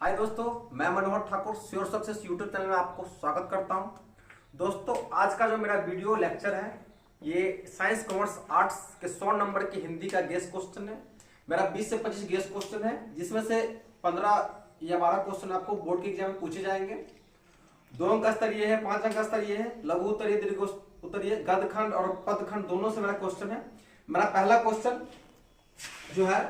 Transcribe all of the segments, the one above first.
हाय दोस्तों, मैं Manohar Thakur sure success YouTube channel में आपको स्वागत करता हूं। दोस्तों, आज का जो मेरा वीडियो लेक्चर है ये साइंस कॉमर्स आर्ट्स के 100 नंबर की हिंदी का गेस क्वेश्चन है। मेरा 20 से 25 गेस क्वेश्चन है, जिसमें से 15 या 12 क्वेश्चन आपको बोर्ड के एग्जाम में पूछे जाएंगे। 2 अंक स्तरीय है, 5 अंक स्तरीय है, लघु उत्तरीय, दीर्घ उत्तरीय, गद्यखंड और पदखंड दोनों से मेरा क्वेश्चन है। मेरा पहला क्वेश्चन जो है,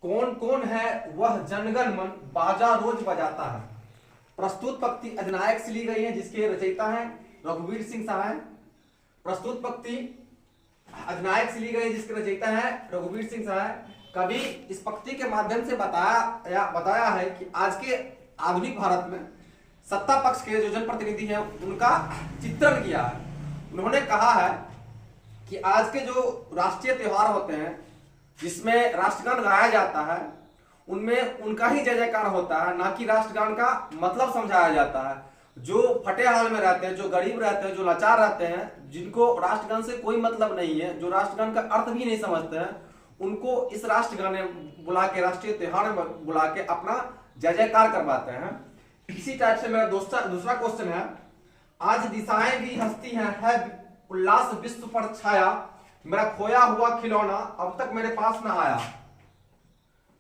कौन कौन है वह जनगण मन बाजा रोज बजाता है। प्रस्तुत पंक्ति अधिनायक से ली गई है, जिसके रचयिता हैं रघुवीर सिंह सहाय। प्रस्तुत पंक्ति अधिनायक से ली गई है, जिसके रचयिता हैं रघुवीर सिंह सहाय। कवि इस पंक्ति के माध्यम से बताया है कि आज के आधुनिक भारत में सत्ता पक्ष के जो जनप्रतिनिधि हैं उनका चित्रण किया है। उन्होंने कहा है कि आज के जो राष्ट्रीय त्योहार होते हैं जिसमें राष्ट्रगान गाया जाता है, उनमें उनका ही जय जयकार होता है, ना कि राष्ट्रगान का मतलब समझाया जाता है। जो फटे हाल में रहते हैं, जो गरीब रहते हैं, जो लाचार रहते हैं, जिनको राष्ट्रगान से कोई मतलब नहीं है, जो राष्ट्रगान का अर्थ भी नहीं समझते हैं, उनको इस राष्ट्रगान में बुला के, राष्ट्रीय त्योहार में बुला के अपना जय जयकार करवाते हैं। इसी टाइप से मेरा दूसरा क्वेश्चन है, आज दिशाएं भी हंसती हैं, है उल्लास विश्व पर छाया, मेरा खोया हुआ खिलौना अब तक मेरे पास ना आया।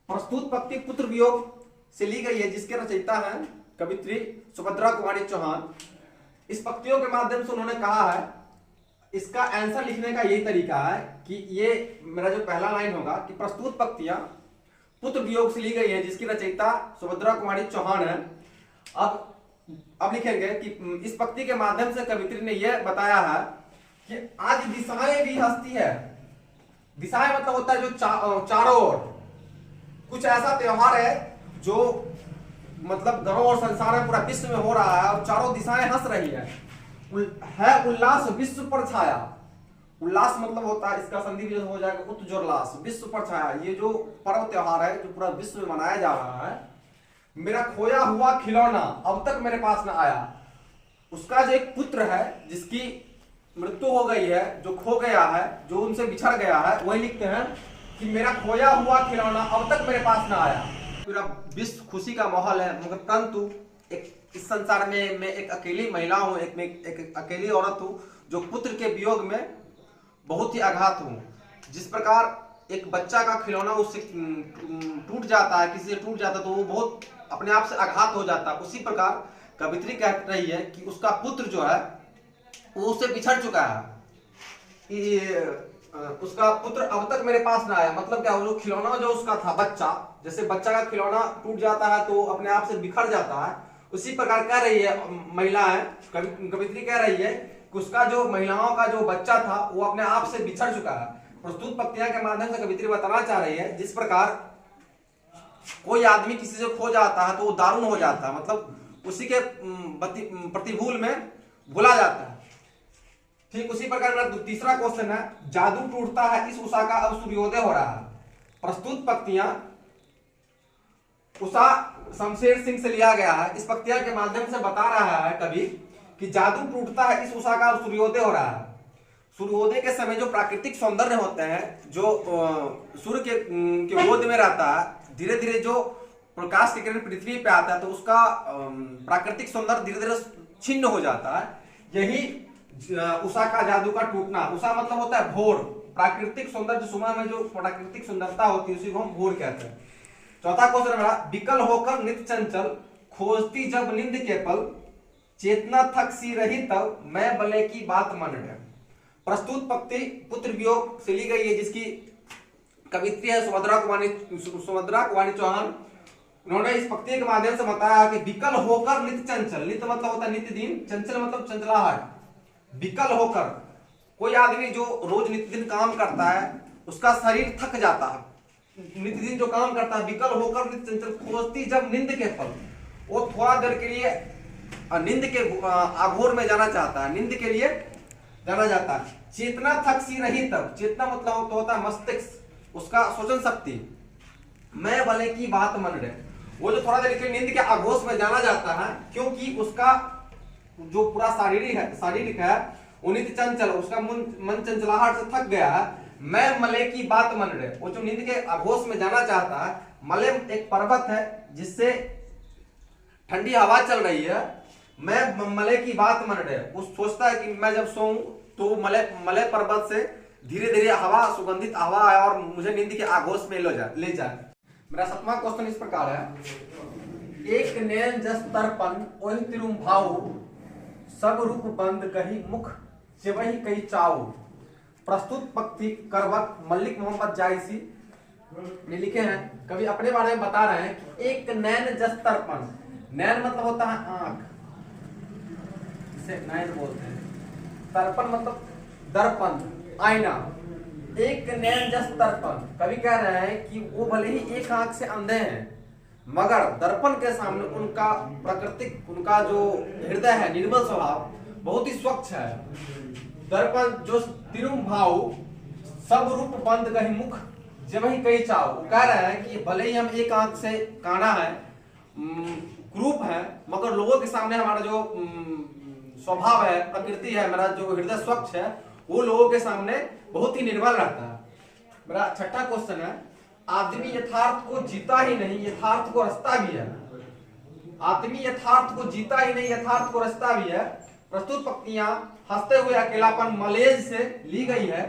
प्रस्तुत पंक्ति पुत्र वियोग से ली गई है, जिसके रचयिता हैं कवित्री सुभद्रा कुमारी चौहान। इस पंक्तियों के माध्यम से उन्होंने कहा है, इसका आंसर लिखने का यही तरीका है कि ये मेरा जो पहला लाइन होगा कि प्रस्तुत पंक्तियां पुत्र वियोग से ली गई है, जिसकी रचयिता सुभद्रा कुमारी चौहान है। अब लिखेंगे कि इस पंक्ति के माध्यम से कवित्री ने यह बताया है कि आज दिशाएं भी हंसती है। दिशाएं मतलब होता है जो चारों ओर। कुछ ऐसा त्योहार है जो मतलब घरों और संसार में पूरा विश्व में हो रहा है और चारों दिशाएं हंस रही है उल्लास विश्व पर छाया। उल्लास मतलब होता है, इसका संधि भी हो जाएगा उत्जोल्लास, विश्व पर छाया। ये जो पर्व त्योहार है जो पूरा विश्व में मनाया जा रहा है। मेरा खोया हुआ खिलौना अब तक मेरे पास ना आया। उसका जो एक पुत्र है जिसकी मृत्यु हो गई है, जो खो गया है, जो उनसे बिछड़ गया है, वही लिखते हैं कि मेरा खोया हुआ खिलौना अब तक मेरे पास ना आया। पूरा विश्व खुशी का माहौल है, मगर परंतु इस संसार में मैं एक अकेली महिला हूँ, एक अकेली औरत हूँ जो पुत्र के वियोग में बहुत ही आघात हूँ। जिस प्रकार एक बच्चा का खिलौना उससे टूट जाता है, किसी से टूट जाता है तो वो बहुत अपने आप से आघात हो जाता है, उसी प्रकार कवित्री कह रही है कि उसका पुत्र जो है वो उससे बिछड़ चुका है, उसका पुत्र अब तक मेरे पास ना आया। मतलब क्या, वो खिलौना जो उसका था, बच्चा, जैसे बच्चा का खिलौना टूट जाता है तो अपने आप से बिखर जाता है, उसी प्रकार कह रही है महिला है, कवित्री कह रही है कि उसका जो महिलाओं का जो बच्चा था वो अपने आप से बिछड़ चुका है। प्रस्तुत पंक्तियों के माध्यम से कवित्री बताना चाह रही है, जिस प्रकार कोई आदमी किसी से खो जाता है तो वो दारुण हो जाता है, मतलब उसी के प्रतिभूल में भुला जाता है। ठीक उसी प्रकार मेरा तीसरा क्वेश्चन है, जादू टूटता है इस उषा का अब सूर्योदय हो रहा है। प्रस्तुत पंक्तियां उषा शमशेर सिंह से लिया गया है। इस पंक्तियां के माध्यम से बता रहा है कवि कि जादू टूटता है इस उषा का अब सूर्योदय हो रहा है। सूर्योदय के समय जो प्राकृतिक सौंदर्य होते हैं, जो सूर्य के गोद में रहता है, धीरे धीरे जो प्रकाश की किरण पृथ्वी पे आता है तो उसका प्राकृतिक सौंदर्य धीरे धीरे छिन्न हो जाता है। यही उषा का जादू का टूटना। उषा मतलब होता है भोर, प्राकृतिक सौंदर्य, सुबह में जो प्राकृतिक सुंदरता होती है उसी को हम भोर कहते हैं। चौथा क्वेश्चन मेरा, विकल होकर नित्य चंचल, खोजती जब नींद के पल, चेतना थक सी रही तब मैं भले की बात मन है। प्रस्तुत पंक्ति पुत्र वियोग से ली गई है, जिसकी कवित्री है सुभद्रा कुमारी चौहान। उन्होंने इस पंक्ति के माध्यम से बताया कि विकल होकर नित्य चंचल, नित्य मतलब होता है नित्य दिन, चंचल मतलब चंचलाहट। विकल होकर, कोई आदमी जो रोज नित्य दिन काम करता है उसका शरीर थक जाता है, नित्य दिन जो काम करता है, विकल होकर नित्य चंचल, खोजती जब नींद के पल, वो थोड़ा देर के लिए नींद के आघोर में जाना चाहता है, नींद के लिए जाना जाता है। चेतना थक सी रही तब, चेतना मतलब तो होता है मस्तिष्क, उसका सोचन शक्ति, मैं भले की बात मन रहे, वो जो थोड़ा देर के नींद के आघोष में जाना जाता है, क्योंकि उसका जो पूरा शारीरिक है वो नित्य चंचल, उसका मन चंचलाहट से थक गया है। मैं मलय की बात मन रहे। वो जो नींद के आघोष में जाना चाहता है, मलय एक पर्वत है जिससे ठंडी हवा चल रही है, मैं मलय की बात मन रहे। वो सोचता है कि मैं जब सोऊं तो मलय पर्वत से धीरे धीरे हवा, सुगंधित हवा आए और मुझे नींद के आघोष में ले जाए। मेरा 7वां क्वेश्चन इस प्रकार है, एक नैन जस तर्पण ओहि तिरुम भाऊ, सब रूप बंद कही मुख जेवहि कई चाऊ। प्रस्तुत पंक्ति करवक मल्लिक मोहम्मद जायसी ने लिखे हैं। कवि अपने बारे में बता रहे हैं कि एक नैन जस तर्पण, नैन मतलब होता है आंख, इसे नैन बोलते हैं। तर्पण मतलब दर्पण, आईना। एक नैन जस तर्पण, कवि कह रहे हैं कि वो भले ही एक आंख से अंधे हैं, मगर दर्पण के सामने उनका प्राकृतिक, उनका जो हृदय है, निर्मल स्वभाव बहुत ही स्वच्छ है। दर्पण जो तिरुम भाव, सब रूप बंद कही मुख जेवहि कई चाव। वो कह रहे हैं कि भले ही हम एक आंख से काना है, क्रूप है, मगर लोगों के सामने हमारा जो स्वभाव है, प्रकृति है, मेरा जो हृदय स्वच्छ है, वो लोगों के सामने बहुत ही निर्मल रहता है। मेरा 6ठा क्वेश्चन है, आदमी यथार्थ को जीता ही नहीं, यथार्थ को रचता भी है। आदमी यथार्थ को जीता ही नहीं, यथार्थ को रचता भी है। प्रस्तुत पंक्तियां हंसते हुए अकेलापन मलेज से ली गई है।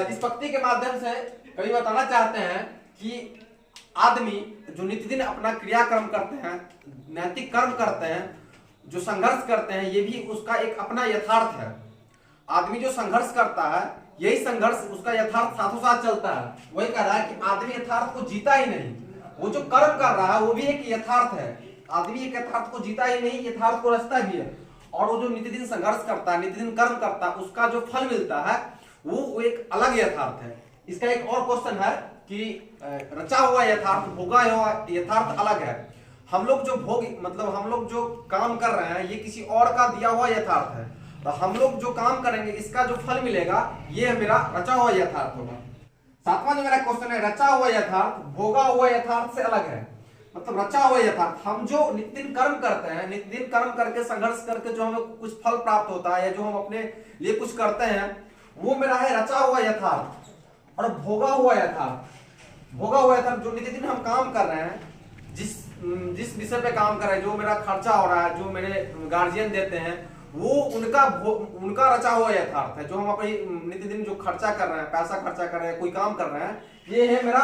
इस पंक्ति के माध्यम से कवि बताना चाहते हैं कि आदमी जो नित्यदिन अपना क्रियाक्रम करते हैं, नैतिक कर्म करते हैं, जो संघर्ष करते हैं, ये भी उसका एक अपना यथार्थ है। आदमी जो संघर्ष करता है, यही संघर्ष उसका यथार्थ साथों साथ चलता है। वही कह रहा है कि आदमी यथार्थ को जीता ही नहीं, वो जो कर्म कर रहा है वो भी एक यथार्थ है। आदमी एक यथार्थ को जीता ही नहीं, यथार्थ को रचता भी है। और वो जो नित्यदिन संघर्ष करता है, नित्यदिन कर्म करता है, उसका जो फल मिलता है वो एक अलग यथार्थ है। इसका एक और क्वेश्चन है कि रचा हुआ यथार्थ, भोगा हुआ यथार्थ अलग है। हम लोग जो भोग, मतलब हम लोग जो काम कर रहे हैं, ये किसी और का दिया हुआ यथार्थ है। तो हम लोग जो काम करेंगे, इसका जो फल मिलेगा, ये मेरा रचा हुआ यथार्थ होगा। 7वां जो मेरा क्वेश्चन है, रचा हुआ यथार्थ भोगा हुआ यथार्थ से अलग है। मतलब रचा हुआ यथार्थ, हम जो नित्यदिन कर्म करते हैं, नित्यदिन कर्म करके संघर्ष करके जो हमें कुछ फल प्राप्त होता है, या जो हम अपने लिए कुछ करते हैं, वो मेरा है रचा हुआ यथार्थ। और भोगा हुआ यथार्थ, भोगा हुआ यथार्थ जो नित्यदिन हम काम कर रहे हैं, जिस विषय पे काम कर रहे हैं, जो मेरा खर्चा हो रहा है, जो मेरे गार्जियन देते हैं, वो उनका रचा हुआ यथार्थ है। जो हम अपने नित्यदिन जो खर्चा कर रहे हैं, पैसा खर्चा कर रहे हैं, कोई काम कर रहे हैं, ये है मेरा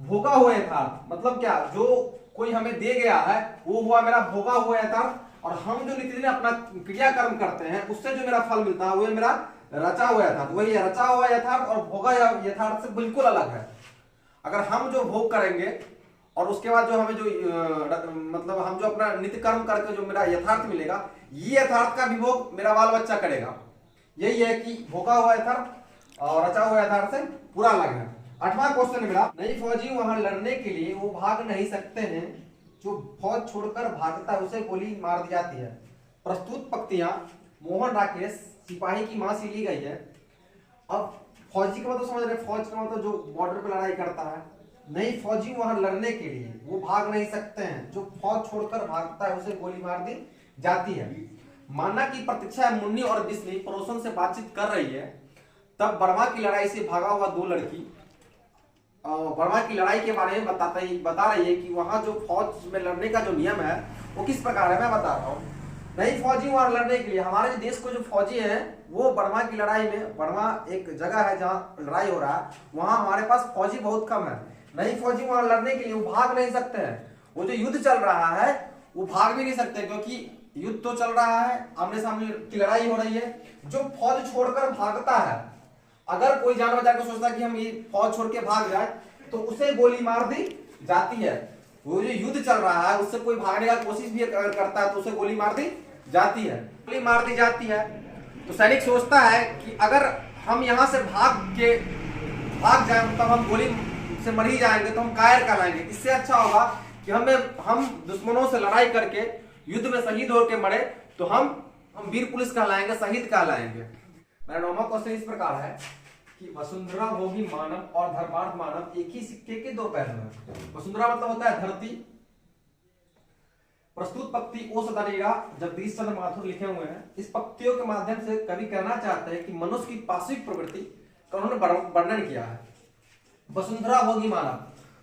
भोगा हुआ यथार्थ। मतलब क्या, जो कोई हमें दे गया है वो हुआ मेरा भोगा हुआ यथार्थ। और हम जो नित्यदिन अपना क्रियाकर्म करते हैं, उससे जो मेरा फल मिलता है, वो मेरा रचा हुआ यथार्थ। वही है रचा हुआ यथार्थ और भोगा यथार्थ से बिल्कुल अलग है। अगर हम जो भोग करेंगे और उसके बाद जो हमें जो मतलब हम जो अपना नित्य कर्म करके जो मेरा यथार्थ मिलेगा, ये यथार्थ का भी भोग मेरा बाल बच्चा करेगा। यही है कि भोगा हुआ यथार्थ और रचा हुआ यथार्थ से पूरा अलग है। 8वां क्वेश्चन मेरा, नई फौजी वहां लड़ने के लिए वो भाग नहीं सकते हैं, जो फौज छोड़कर भागता है उसे गोली मार दी जाती है। प्रस्तुत पंक्तियां मोहन राकेश सिपाही की मां से ली गई है। अब फौजी का मतलब समझ रहे, फौज का मतलब जो बॉर्डर पे लड़ाई करता है। नई फौजी वहां लड़ने के लिए वो भाग नहीं सकते हैं, जो फौज छोड़कर भागता है उसे गोली मार दी जाती है। माना की प्रतीक्षा मुन्नी और बिस्मी पड़ोसन से बातचीत कर रही है, तब बर्मा की लड़ाई से भागा हुआ दो लड़की बर्मा की लड़ाई के बारे में बता रही है कि वहां जो फौज में लड़ने का जो नियम है वो किस प्रकार है, मैं बता रहा हूँ। नई फौजी वहां लड़ने के लिए, हमारे देश को जो फौजी हैं वो बर्मा की लड़ाई में, बर्मा एक जगह है जहाँ लड़ाई हो रहा है, वहां हमारे पास फौजी बहुत कम है। नई फौजी वहां लड़ने के लिए वो भाग नहीं सकते हैं। वो जो युद्ध चल रहा है वो भाग भी नहीं सकते, क्योंकि युद्ध तो चल रहा है, आमने सामने की लड़ाई हो रही है। जो फौज छोड़कर भागता है, अगर कोई जान बचा के सोचता कि हम ये फौज छोड़ के भाग जाए, तो उसे गोली मार दी जाती है। वो जो युद्ध चल रहा है उससे कोई भागने का कोशिश भी अगर करता है तो उसे गोली मार दी जाती है, गोली मार दी जाती है। तो सैनिक सोचता है कि अगर हम यहाँ से भाग जाए, तब हम गोली से मर ही जाएंगे, तो हम कायर कहलाएंगे। इससे अच्छा होगा कि हम दुश्मनों से लड़ाई करके युद्ध में शहीद होकर मरे, तो हम वीर पुलिस कहलाएंगे, शहीद कहलाएंगे। मेरा 9वां क्वेश्चन इस प्रकार है कि वसुंधरा भोगी मानव और धर्मार्थ मानव एक ही सिक्के के दो पहलू हैं। वसुंधरा मतलब होता है धरती। प्रस्तुत पंक्ति ओ सदरेगा जगदीश चंद्र माथुर लिखे हुए हैं। इस पंक्तियों के माध्यम से कवि कहना चाहते हैं कि मनुष्य की पार्श्विक प्रवृत्ति का उन्होंने वर्णन किया है। वसुंधरा भोगी मानव,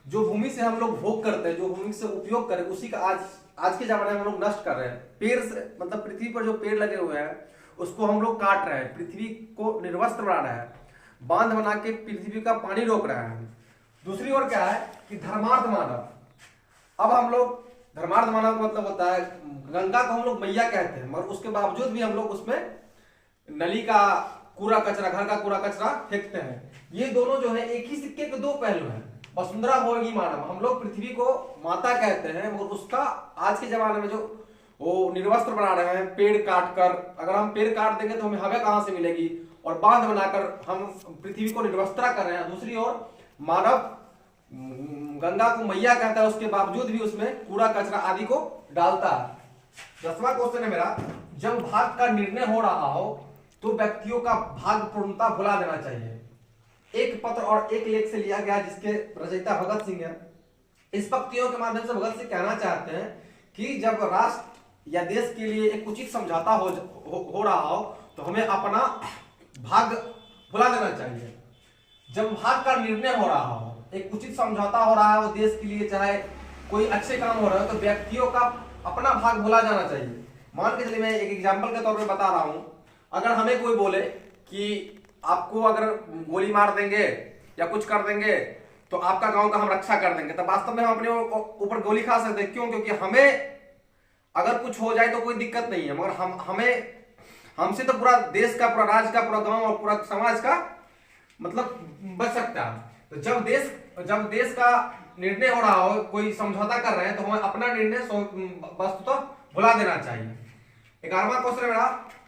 जो भूमि से हम लोग भोग करते हैं, जो भूमि से उपयोग करें, उसी का आज के जमाने में हम लोग नष्ट कर रहे हैं। पेड़ से मतलब पृथ्वी पर जो पेड़ लगे हुए हैं उसको हम लोग काट रहे हैं, पृथ्वी को निर्वस्त्र बना रहे हैं, बांध बना के पृथ्वी का पानी रोक रहे हैं। दूसरी ओर क्या है कि धर्मार्थ मानव, अब हम लोग धर्मार्थ मानव का मतलब होता है गंगा को हम लोग मैया कहते हैं, मगर उसके बावजूद भी हम लोग उसमें नली का कूड़ा कचरा, घर का कूड़ा कचरा फेंकते हैं। ये दोनों जो है एक ही सिक्के के दो पहलू हैं। वसुंधरा भोगी मानव, हम लोग पृथ्वी को माता कहते हैं, मगर उसका आज के जमाने में जो वो निर्वस्त्र बना रहे हैं पेड़ काट कर। अगर हम पेड़ काट देंगे तो हमें हवा कहां से मिलेगी, और बांध बनाकर हम पृथ्वी को निर्वस्त्र कर रहे हैं। दूसरी ओर मानव गंगा को मैया कहता है, उसके बावजूद भी उसमें कूड़ा कचरा आदि को डालता है। 10वां क्वेश्चन है मेरा, जब भाग का निर्णय हो रहा हो तो व्यक्तियों का भाग पूर्णता भुला देना चाहिए। एक पत्र और एक लेख से लिया गया जिसके रचयिता भगत सिंह है। इस पंक्तियों के माध्यम से भगत सिंह कहना चाहते हैं कि जब राष्ट्र या देश के लिए एक उचित समझौता हो रहा हो तो हमें अपना भाग भुला देना चाहिए। जब भाग का निर्णय हो रहा हो, एक उचित समझौता हो रहा है वो देश के लिए, चाहे कोई अच्छे काम हो रहा है, तो व्यक्तियों का अपना भाग भुला जाना चाहिए। मान के चलिए मैं एक एग्जांपल के तौर पे बता रहा हूं, अगर हमें कोई बोले कि आपको अगर गोली मार देंगे या कुछ कर देंगे तो आपका गांव का हम रक्षा कर देंगे, तो वास्तव में हम अपने ऊपर गोली खा सकते हैं। क्यों? क्योंकि हमें अगर कुछ हो जाए तो कोई दिक्कत नहीं है, मगर हमसे तो पूरा देश का, पूरा राज्य का, पूरा गांव और पूरा समाज का मतलब बच सकता है। तो जब देश का निर्णय हो रहा हो, कोई समझौता कर रहे हैं, तो हमें अपना निर्णय वस्तुतः भुला देना चाहिए। 11वां क्वेश्चन है मेरा,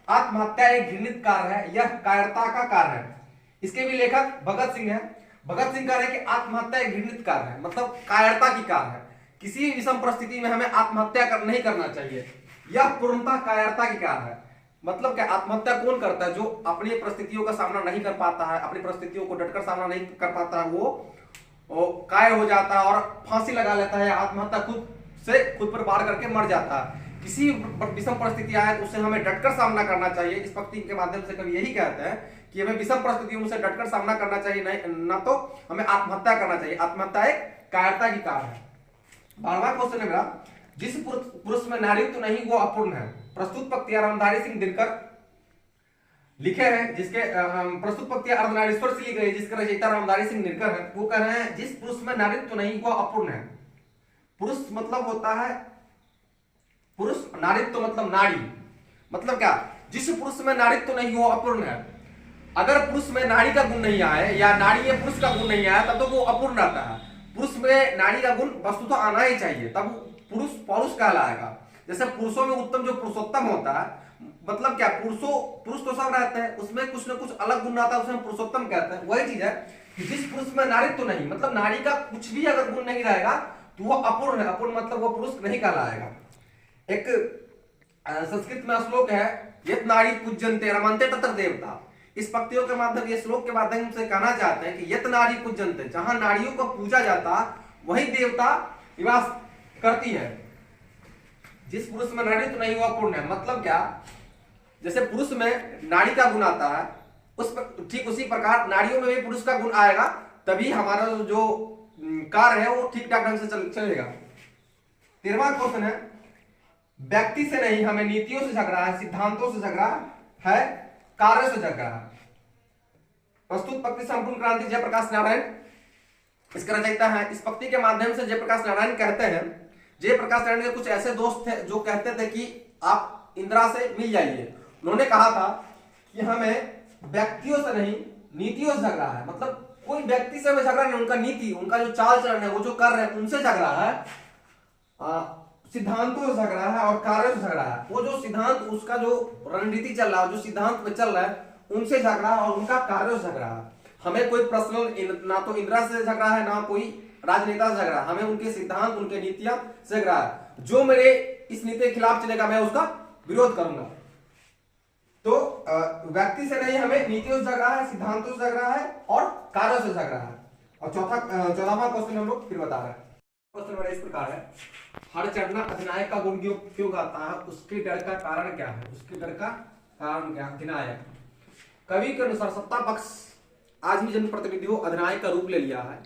आत्महत्या एक घृणित कार्य है, यह कायरता का कार्य है। इसके भी लेखक भगत सिंह है। भगत सिंह कह रहे हैं कि आत्महत्या एक घृणित कार्य है, मतलब कायरता की कार्य है। किसी भी विषम परिस्थिति में हमें आत्महत्या नहीं करना चाहिए, यह पूर्णतः कायरता की कार्य है। मतलब क्या, आत्महत्या कौन करता है? जो अपनी परिस्थितियों का सामना नहीं कर पाता है, अपनी परिस्थितियों को डटकर सामना नहीं कर पाता है, वो कायर हो जाता है और फांसी लगा लेता है, आत्महत्या खुद पर वार करके मर जाता है। किसी विषम परिस्थिति आए तो उससे हमें डटकर सामना करना चाहिए। इस पंक्ति के माध्यम से कवि यही कहते हैं कि हमें विषम परिस्थितियों से डटकर सामना करना चाहिए, नहीं ना तो हमें आत्महत्या करना चाहिए। आत्महत्या एक कायरता की कार्य है। 12वां क्वेश्चन है मेरा, जिस पुरुष में नारीत्व नहीं वो अपूर्ण है। प्रस्तुत पंक्तियां रामधारी सिंह दिनकर लिखे हैं, जिसके प्रस्तुत पंक्तियां अर्धनारीश्वर से ली गई, जिसके रचयिता रामधारी सिंह दिनकर है। वो कह रहे हैं जिस पुरुष में नारीत्व नहीं वो अपूर्ण है। पुरुष मतलब होता है पुरुष, नारीत्व मतलब नारी, मतलब क्या, जिस पुरुष में नारीत्व नहीं वो अपूर्ण है। अगर पुरुष में नारी का गुण नहीं आए या नारी में पुरुष का गुण नहीं आया तब तो वो अपूर्ण रहता है। पुरुष में नारी का गुण वस्तुतः आना ही चाहिए, तब पुरुष पौरुष कहलाएगा। जैसे पुरुषों में उत्तम जो पुरुषोत्तम होता है, मतलब क्या, पुरुष तो सब रहते हैं, उसमें कुछ ना कुछ अलग गुण आता है, उसे हम पुरुषोत्तम कहते हैं। वही चीज है कि जिस पुरुष में नारीत्व नहीं, मतलब नारी का कुछ भी अगर गुण नहीं रहेगा तो वो अपूर्ण है। अपूर्ण मतलब वो पुरुष नहीं कहलाएगा। एक संस्कृत में श्लोक है, यत् नारी पूज्यन्ते रमन्ते तत्र देवता। इस पंक्तियों के माध्यम, ये श्लोक के माध्यम से कहना चाहते हैं कि यत् नारी पूज्यन्ते, जहां नारियों को पूजा जाता वही देवता निवास करती है। जिस पुरुष में नारीत्व नहीं हुआ पूर्ण है, मतलब क्या, जैसे पुरुष में नारी का गुण आता है, ठीक उसी प्रकार नारियों में भी पुरुष का गुण आएगा, तभी हमारा जो कार्य है वो ठीक ठाक ढंग से चलेगा। 13वां क्वेश्चन है, व्यक्ति से नहीं हमें नीतियों से झगड़ा है, सिद्धांतों से झगड़ा है, कार्य से झगड़ा है। प्रस्तुत पंक्ति संपूर्ण क्रांति जयप्रकाश नारायण इसका रचयिता है। इस पंक्ति के माध्यम से जयप्रकाश नारायण कहते हैं, जयप्रकाश नारायण के कुछ ऐसे दोस्त थे जो कहते थे कि आप इंदिरा से मिल जाइए। उन्होंने कहा था कि हमें व्यक्तियों से नहीं नीतियों से झगड़ा है, मतलब कोई व्यक्ति से हमें झगड़ा नहीं, उनका नीति, उनका जो चाल चलन है, वो जो कर रहे हैं उनसे झगड़ा है, सिद्धांतों से झगड़ा है और कार्यों से झगड़ा है। वो जो सिद्धांत, उसका जो रणनीति चल रहा है, जो सिद्धांत में चल रहा है, उनसे झगड़ा है और उनका कार्यों से झगड़ा है। हमें कोई पर्सनल, ना तो इंदिरा से झगड़ा है, ना कोई राजनेता से झगड़ा, हमें उनके सिद्धांत, उनके नीतियां से झगड़ा है। जो मेरे इस नीति के खिलाफ चलेगा मैं उसका विरोध करूंगा। तो व्यक्ति से नहीं, हमें नीतियों से झगड़ा है, सिद्धांतों से झगड़ा है और कार्यों से झगड़ा है। और 14वां क्वेश्चन हम लोग फिर बता रहे हैं। क्वेश्चन मेरा इस प्रकार है, हर चढ़ना अधिनायक का गुण क्यों गाता है, उसके डर का कारण क्या है? उसके डर का कारण क्या? अधिनायक, कवि के अनुसार सत्ता पक्ष आज भी जनप्रतिनिधियों अधिनायक का रूप ले लिया है।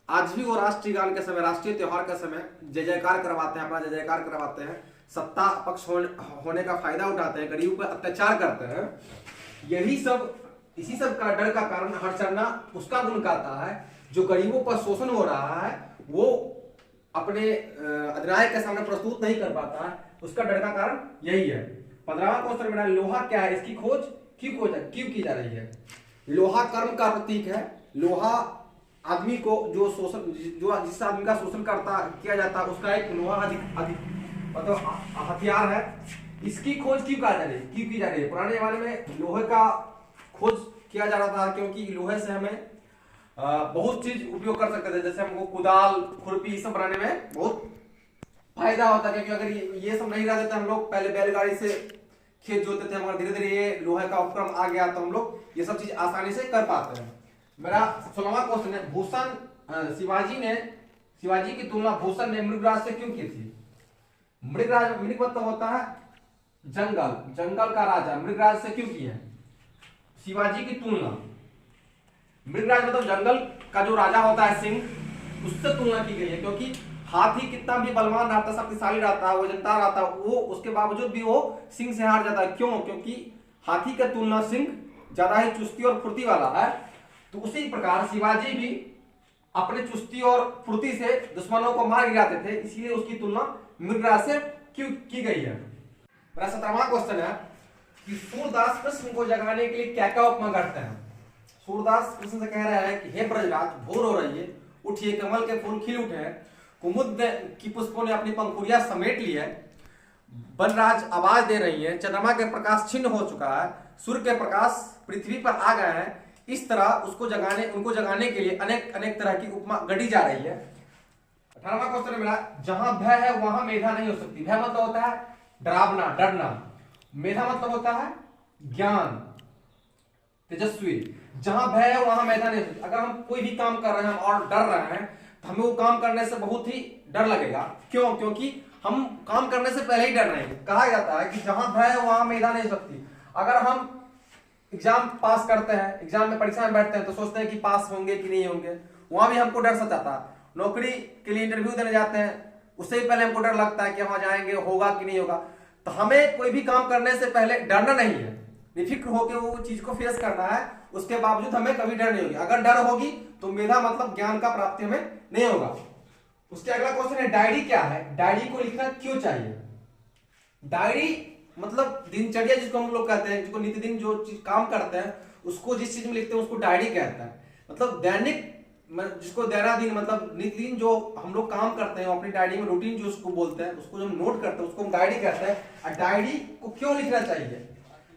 आज भी वो राष्ट्रीय गान के समय, राष्ट्रीय त्योहार के समय जय जयकार करवाते हैं, अपना जय जयकार करवाते हैं, सत्ता पक्ष होने का फायदा उठाते हैं, गरीबों पर अत्याचार करते हैं। यही सब, इसी सब का डर का कारण हरचरना उसका गुण गाता है जो गरीबों पर शोषण हो रहा है, वो अपने अधिनायक के सामने प्रस्तुत नहीं कर पाता है। उसका डर का कारण यही है। 15वां क्वेश्चन मेरा, लोहा क्या है, इसकी खोज क्यों की जा रही है? लोहा कर्म का प्रतीक है। लोहा आदमी को जो जिस आदमी का शोषण किया जाता है उसका एक लोहा मतलब हथियार है। इसकी खोज क्यों की जा रही है? पुराने जमाने में लोहे का खोज किया जा रहा था क्योंकि लोहे से हमें बहुत चीज उपयोग कर सकते थे, जैसे हमको कुदाल, खुरपी सब बनाने में बहुत फायदा होता है। क्योंकि अगर ये सब नहीं रहते तो हम लोग पहले बैलगाड़ी से खेत जोतते थे, मगर धीरे धीरे ये लोहे का उपकरण आ गया तो हम लोग ये सब चीज आसानी से कर पाते हैं। मेरा 16वां क्वेश्चन है, भूषण शिवाजी की तुलना भूषण ने मृगराज से क्यों की थी? मृग मतलब होता है जंगल का राजा, मृगराज से क्यों की है शिवाजी की तुलना? मृगराज मतलब जंगल का जो राजा होता है सिंह, उससे तुलना की गई है। क्योंकि हाथी कितना भी बलवान रहता, शक्तिशाली रहता, वजनदार रहता, वो उसके बावजूद भी वो सिंह से हार जाता है। क्यों? क्योंकि हाथी की तुलना सिंह ज्यादा ही चुस्ती और फुर्ती वाला है। तो उसी प्रकार शिवाजी भी अपने चुस्ती और फुर्ती से दुश्मनों को मार गिराते थे, इसलिए उसकी तुलना मृगराज से क्यों की गई है? मेरा 17वां क्वेश्चन है कि सूरदास कृष्ण को जगाने के लिए क्या क्या उपमा करते हैं? सूरदास कृष्ण से कह रहा है कि हे ब्रजराज, भोर हो रही है, उठिए, कमल के फूल खिल उठे हैं, कुमुद की पुष्पों ने अपनी पंखुड़ियां समेट ली है, वनराज आवाज दे रही है, चंद्रमा के प्रकाश छिन्न हो चुका है, सूर्य के प्रकाश पृथ्वी पर आ गए हैं। इस तरह उनको जगाने के लिए अनेक अनेक तरह की उपमा गढ़ी जा रही है। 18वां क्वेश्चन मेरा, जहां भय है वहां मेधा नहीं हो सकती। भय मतलब होता है डरावना, डरना। मेधा मतलब होता है ज्ञान, तेजस्वी। जहां भय है वहां मेधा नहीं हो सकती। अगर हम कोई भी काम कर रहे हैं और डर रहे हैं तो हमें वो काम करने से बहुत ही डर लगेगा। क्यों? क्योंकि हम काम करने से पहले ही डर रहे हैं। कहा जाता है कि जहां भय है वहां मेधा नहीं हो सकती। अगर हम एग्जाम पास करते हैं, एग्जाम में परीक्षा में बैठते हैं तो सोचते हैं कि पास होंगे कि नहीं होंगे, वहां भी हमको डर सताता है। नौकरी के लिए इंटरव्यू देने जाते हैं, उससे भी पहले हमको डर लगता है कि वहां जाएंगे, होगा कि नहीं होगा। तो हमें कोई भी काम करने से पहले डरना नहीं है, निफिक्र होकर वो चीज को फेस करना है। उसके बावजूद हमें कभी डर नहीं होगी। अगर डर होगी तो मेधा मतलब ज्ञान का प्राप्ति हमें नहीं होगा। उसके अगला क्वेश्चन है, डायरी क्या है? डायरी को लिखना क्यों चाहिए? डायरी मतलब दिनचर्या जिसको हम लोग कहते हैं, जिसको नित्यदिन जो चीज काम करते हैं उसको जिस चीज में लिखते हैं उसको डायरी कहते हैं। मतलब दैनिक, जिसको दैनादिन मतलब नित्यदिन जो हम लोग काम करते हैं अपनी डायरी में, रूटीन जो उसको बोलते हैं, उसको जो हम नोट करते हैं उसको हम डायरी कहते हैं। और डायरी को क्यों लिखना चाहिए?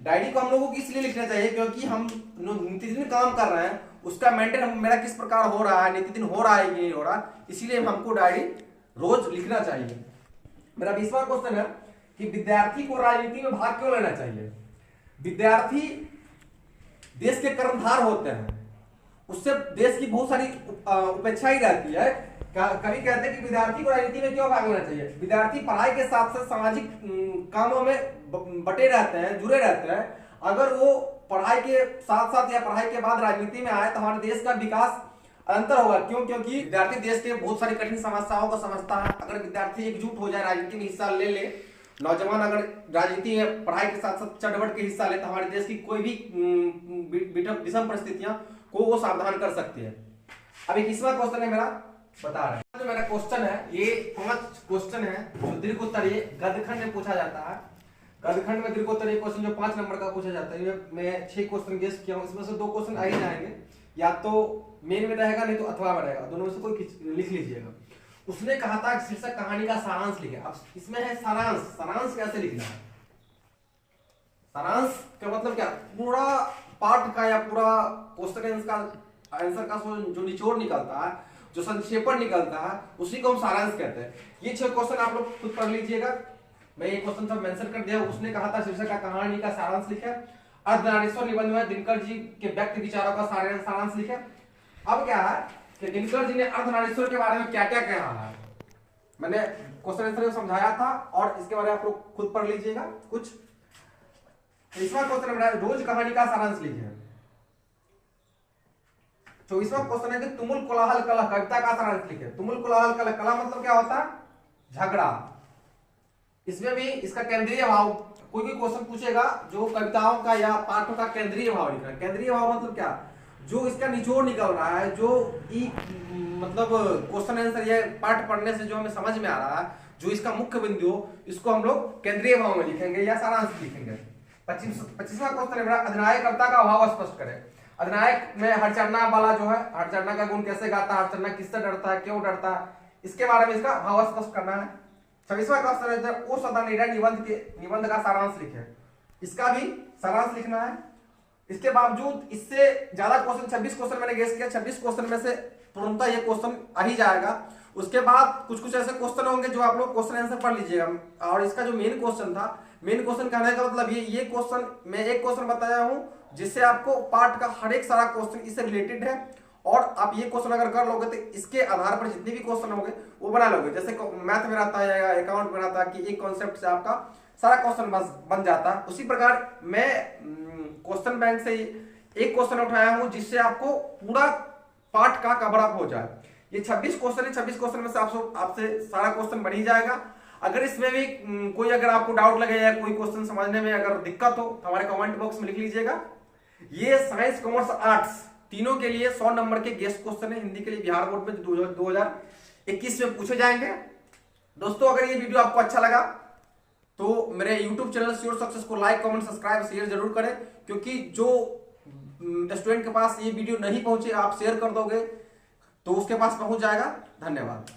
डायरी को हम लोगों को इसलिए लिखना चाहिए क्योंकि हम नित्यदिन काम कर रहे हैं, उसका मेंटेन मेरा किस प्रकार हो रहा है, नित्यदिन हो रहा है कि नहीं हो रहा, इसीलिए हमको डायरी रोज लिखना चाहिए। मेरा 20वां क्वेश्चन है कि विद्यार्थी को राजनीति में भाग क्यों लेना चाहिए? विद्यार्थी देश के कर्णधार होते हैं, उससे देश की बहुत सारी उपेक्षा ही रहती है। कभी कहते हैं कि विद्यार्थी को राजनीति में क्यों भाग लेना चाहिए? विद्यार्थी पढ़ाई के साथ साथ सामाजिक कामों में बटे रहते हैं, जुड़े रहते हैं। अगर वो पढ़ाई के साथ साथ या पढ़ाई के बाद राजनीति में आए तो हमारे देश का विकास अंतर होगा। क्यों? क्योंकि विद्यार्थी देश के बहुत सारी कठिन समस्याओं को समझता है। अगर विद्यार्थी एकजुट हो जाए, राजनीति में हिस्सा ले ले, नौजवान अगर राजनीति में पढ़ाई के साथ साथ चढ़-बढ़ के हिस्सा ले तो हमारे देश की कोई भी विषम परिस्थितियां को वो सावधान कर सकती है। अब 21वां क्वेश्चन है मेरा, बता रहे हैं जो मेरा क्वेश्चन है, ये 5 क्वेश्चन है जो दीर्घ उत्तरीय गद्यखंड में पूछा जाता है। गद्यखंड में दीर्घ उत्तरीय क्वेश्चन जो 5 नंबर का पूछा जाता है, मैं 6 क्वेश्चन गेस किया हूं, इसमें से 2 क्वेश्चन आ ही जाएंगे, या तो मेन में रहेगा नहीं तो अथवा में रहेगा, दोनों में से कोई लिख लीजिएगा। उसने कहा था शीर्षक कहानी का सारांश लिखे। अब इसमें है सारांश। सारांश कैसे लिखना है? सारांश का मतलब क्या? पूरा पाठ का या पूरा क्वेश्चन का आंसर का जो निचोड़ निकलता है, जो संक्षेपण निकलता है, उसी को हम सारांश कहते हैं। ये 6 क्वेश्चन आप लोग खुद पढ़ लीजिएगा, मैं ये क्वेश्चन सब मेंशन कर दिया। उसने कहा था शीर्षक का कहानी का सारांश लिखे। अर्धनारीश्वर निबंध में दिनकर जी के व्यक्ति विचारों का सारांश लिखे। अब क्या है कि दिनकर जी ने अर्धनारीश्वर के बारे में क्या क्या कहा है, मैंने क्वेश्चन आंसर समझाया था और इसके बारे में आप लोग खुद पढ़ लीजिएगा कुछ। इसमें क्वेश्चन रोज कहानी का सारांश लिखिए। 24वां क्वेश्चन है कि तुमुल कोलाहल कलह कविता का सारांश लिखे। तुमुल कोलाहल कलह, कलह मतलब क्या होता है? झगड़ा। इसमें भी इसका केंद्रीय भाव, कोई भी क्वेश्चन पूछेगा जो कविताओं का या पाठों का केंद्रीय भाव लिखना है। केंद्रीय भाव मतलब क्या? जो इसका निचोड़ निकल रहा है, जो मतलब क्वेश्चन आंसर ये पाठ पढ़ने से जो हमें समझ में आ रहा है, जो इसका मुख्य बिंदु हो, इसको हम लोग केंद्रीय भाव में लिखेंगे या सारांश लिखेंगे। 25वां क्वेश्चन है अधिनायकता का भाव स्पष्ट करें। अधिनायक में हरचरणा वाला जो है, हरचरणा का गुण कैसे गाता है, हरचरणा किससे डरता है, क्यों डरता है, इसके बारे में इसका भाव स्पष्ट करना है। 26वां क्वेश्चन है ओ सदा निडर निबंध का सारांश लिखे। इसका भी सारांश लिखना है। इसके बावजूद इससे ज्यादा क्वेश्चन 26 क्वेश्चन मैंने गेस किया, 26 क्वेश्चन में से तुरंत ये क्वेश्चन आ ही जाएगा। उसके बाद कुछ कुछ ऐसे क्वेश्चन होंगे जो आप लोग क्वेश्चन आंसर पढ़ लीजिएगा। और इसका जो मेन क्वेश्चन था, मेन क्वेश्चन कहने का मतलब ये क्वेश्चन मैं एक क्वेश्चन बताया हूं जिससे आपको पार्ट का हर एक सारा क्वेश्चन इससे रिलेटेड है, और आप ये क्वेश्चन अगर कर लोगे तो इसके आधार पर जितने भी क्वेश्चन होंगे वो बना लोगे। जैसे मैथ में रहता है या अकाउंट में रहता है कि एक कॉन्सेप्ट से आपका सारा क्वेश्चन बन जाता है, उसी प्रकार मैं क्वेश्चन बैंक से एक क्वेश्चन उठाया हूं जिससे आपको पूरा पार्ट का कवर अप हो जाए। ये 26 क्वेश्चन है, 26 क्वेश्चन में से आपसे सारा क्वेश्चन बन ही जाएगा। अगर इसमें भी कोई अगर आपको डाउट लगे या कोई क्वेश्चन समझने में अगर दिक्कत हो तो हमारे कमेंट बॉक्स में लिख लीजिएगा। ये साइंस, कॉमर्स, आर्ट्स तीनों के लिए 100 नंबर के गेस्ट क्वेश्चन है हिंदी के लिए बिहार बोर्ड में 2021 में पूछे जाएंगे। दोस्तों अगर ये वीडियो आपको अच्छा लगा तो मेरे YouTube चैनल श्योर सक्सेस को लाइक, कमेंट, सब्सक्राइब, शेयर जरूर करें, क्योंकि जो स्टूडेंट के पास ये वीडियो नहीं पहुंचे आप शेयर कर दोगे तो उसके पास पहुंच जाएगा। धन्यवाद।